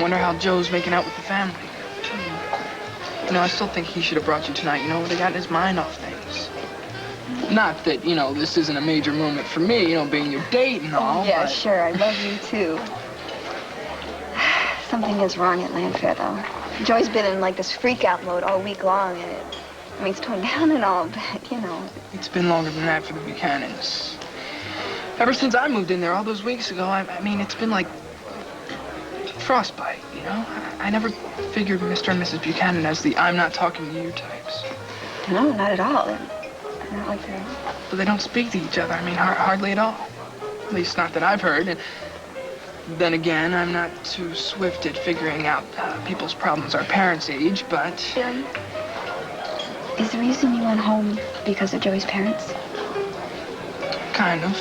Wonder how Joe's making out with the family. You know, I still think he should have brought you tonight. You know, they got his mind off things. Not that, you know, this isn't a major moment for me, you know, being your date and all, Yeah, but... sure, I love you too. Something is wrong at Landfair, though. Joey's been in, like, this freak-out mode all week long, and I mean, he's toned down and all, but, you know. It's been longer than that for the Buchanans. Ever since I moved in there all those weeks ago, I mean, it's been like frostbite, you know? I never figured Mr. and Mrs. Buchanan as the I'm not talking to you types. No, not at all. Not like that. But they don't speak to each other. I mean, hardly at all. At least not that I've heard. And then again, I'm not too swift at figuring out people's problems our parents' age, but... Billy, is the reason you went home because of Joey's parents? Kind of.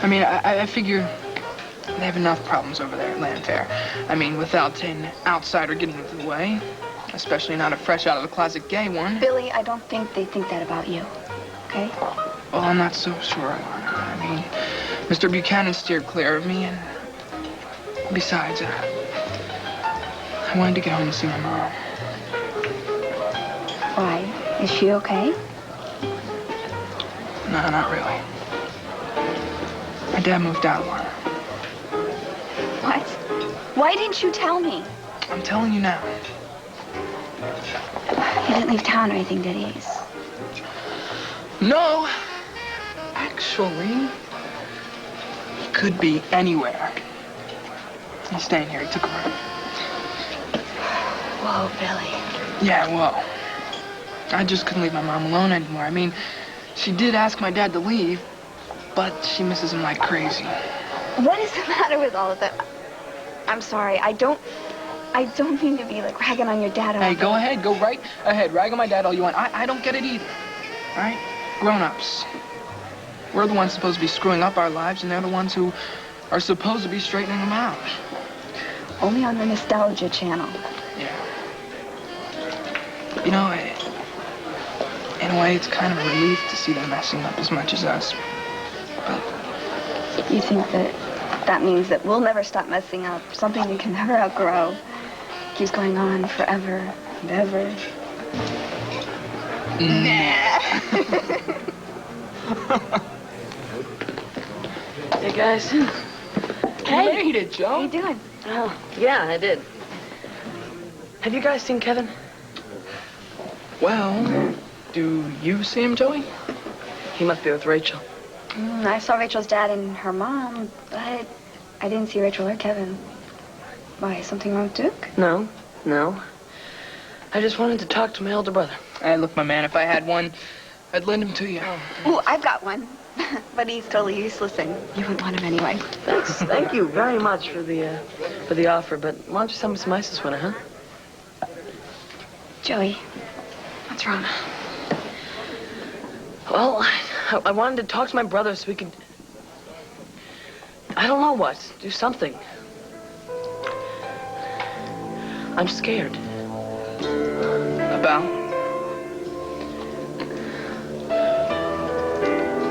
I mean, I figure they have enough problems over there at Landfair. I mean, without an outsider getting into the way. Especially not a fresh out of the closet gay one. Billy, I don't think they think that about you, okay? Well, I'm not so sure, Alana. I mean, Mr. Buchanan steered clear of me, and besides, I wanted to get home and see my mom. Why? Is she okay? No, not really. My dad moved out on her. What? Why didn't you tell me? I'm telling you now. He didn't leave town or anything, did he? No. Actually, he could be anywhere. He's staying here. He took a room. Whoa, Billy. Yeah, well, I just couldn't leave my mom alone anymore. I mean, she did ask my dad to leave, but she misses him like crazy. What is the matter with all of that? I'm sorry. I don't mean to be, like, ragging on your dad. Hey, go ahead. Go right ahead. Rag on my dad all you want. I don't get it either. All right? Grown-ups. We're the ones supposed to be screwing up our lives, and they're the ones who are supposed to be straightening them out. Only on the Nostalgia Channel. Yeah. You know, in a way, it's kind of a relief to see them messing up as much as us. But you think that means that we'll never stop messing up, something we can never outgrow, keeps going on forever and ever? Nah. Hey, guys. Hey. Hey. You made it, Joe. How you doing? Oh, yeah, I did. Have you guys seen Kevin? Well, do you see him, Joey? He must be with Rachel. I saw Rachel's dad and her mom, but I didn't see Rachel or Kevin. Why, something wrong with Duke? No. I just wanted to talk to my elder brother. Hey, look, my man, if I had one, I'd lend him to you. Oh, I've got one. But he's totally useless, and you wouldn't want him anyway. Thanks. Thank you very much for the offer, but why don't you send me some ice this winter, huh? Joey, what's wrong? Well, I wanted to talk to my brother so we could... I don't know what. Do something. I'm scared. About?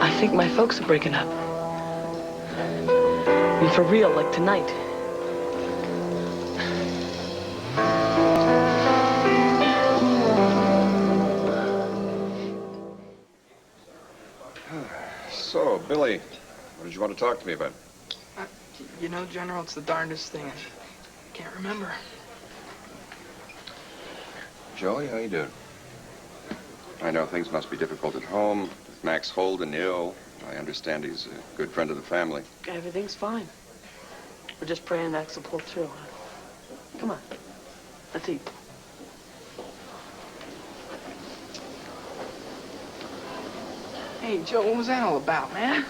I think my folks are breaking up. I mean, for real, like tonight. So, Billy, what did you want to talk to me about? You know, General, it's the darndest thing. I can't remember. Joey, how you doing? I know things must be difficult at home. With Max Holden ill, I understand he's a good friend of the family. Everything's fine. We're just praying Max will pull through. Huh? Come on. Let's eat. Hey, Joe, what was that all about, man?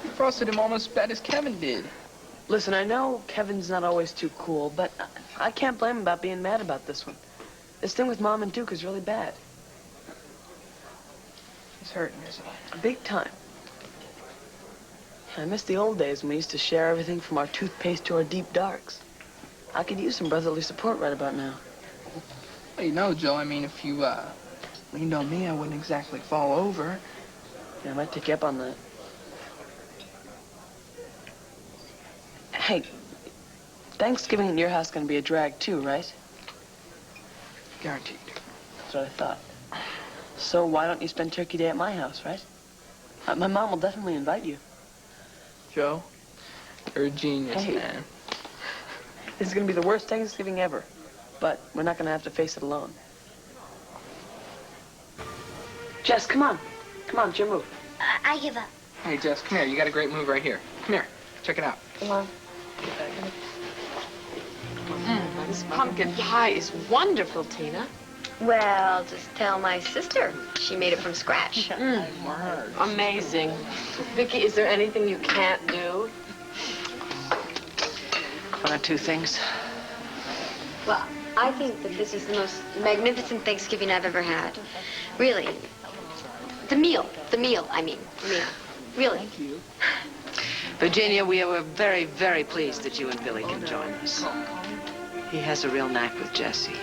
You frosted him almost as bad as Kevin did. Listen, I know Kevin's not always too cool, but I can't blame him about being mad about this one. This thing with Mom and Duke is really bad. He's hurting, isn't he? Big time. I miss the old days when we used to share everything from our toothpaste to our deep darks. I could use some brotherly support right about now. Well, you know, Joe, I mean, if you, leaned on me, I wouldn't exactly fall over. Yeah, I might take you up on that. Hey, Thanksgiving in your house is going to be a drag, too, right? Guaranteed. That's what I thought. So why don't you spend Turkey Day at my house, right? My mom will definitely invite you. Joe, you're a genius, Hey. man. This is going to be the worst Thanksgiving ever. But we're not going to have to face it alone. Jess, come on. Come on, it's your move. I give up. Hey, Jess, come here. You got a great move right here. Come here. Check it out. Come on. This pumpkin pie is wonderful, Tina. Well, just tell my sister. She made it from scratch. Amazing. Vicky, is there anything you can't do? One or two things. Well, I think that this is the most magnificent Thanksgiving I've ever had. Really. The meal, I mean. Really. Virginia, we are very, very pleased that you and Billy can join us. He has a real knack with Jesse.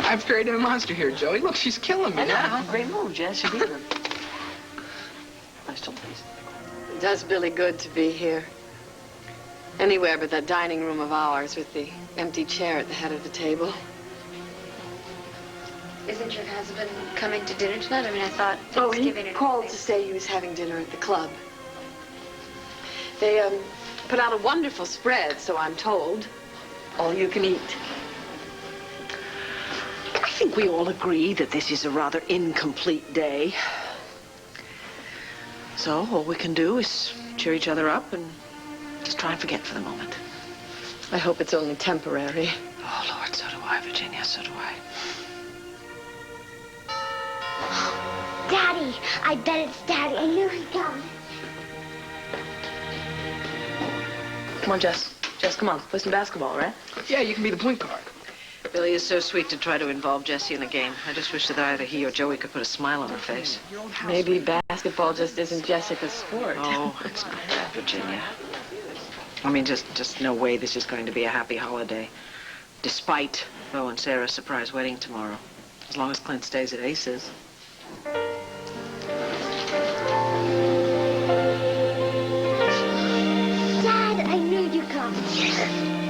I've created a monster here, Joey. Look, she's killing me now. Great move, Jess. You beat him. Nice to please. It does Billy good to be here. Anywhere but that dining room of ours with the empty chair at the head of the table. Isn't your husband coming to dinner tonight? I mean, I thought Oh, he Thanksgiving... called to say he was having dinner at the club. They, put out a wonderful spread, so I'm told. All you can eat. I think we all agree that this is a rather incomplete day. So all we can do is cheer each other up and just try and forget for the moment. I hope it's only temporary. Oh, Lord, so do I, Virginia, so do I. Daddy! I bet it's Daddy. I knew he'd come. Come on, Jess. Jess, come on. Play some basketball, right? Yeah, you can be the point guard. Billy is so sweet to try to involve Jesse in the game. I just wish that either he or Joey could put a smile on her face. Maybe basketball just isn't Jessica's sport. Oh, it's not that, Virginia. I mean, just no way this is going to be a happy holiday. Despite Bo and Sarah's surprise wedding tomorrow. As long as Clint stays at Ace's. Dad, I knew you'd come.